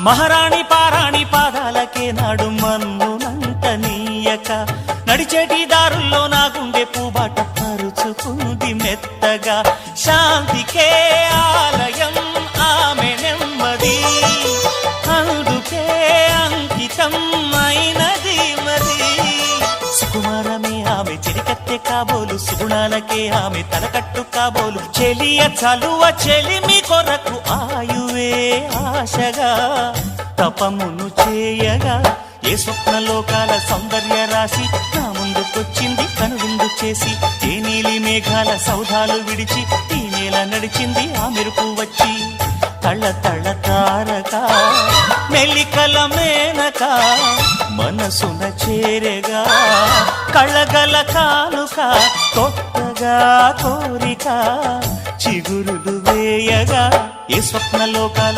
మహారాణి పారాణి పాదాలకే నాడు మన్నునంట నీయక నడిచేటి దారుల్లో నా గుండె పూబాట పరుచుకుంది మెత్తగా శాంతికే ఆలయం ఆమె నెమ్మది అందుకే అంకితం అయినది మది సుకుమారమే ఆమె చెలికత్తె కాబోలు సుగుణాలకే ఆమె తలకట్టు కాబోలు చెలియ చలువ చెలిమి కొరకు ఆయువే ఆశగా తపమును చేయగా ఏ స్వప్నలోకాల సౌందర్య రాశి నా ముందుకొచ్చింది కనువిందు చేసి ఏ నీలి మేఘాల సౌధాలు విడిచి ఈ నేల నడిచింది ఆ మెరుపు వచ్చి తళ్ళ తళ్ళ తారక మెల్లికల మేనక మనసున చేరగా కళ్ళగల కానుక కొత్తగా కోరిక చిగురులు వేయగా ఏ స్వప్నలోకాల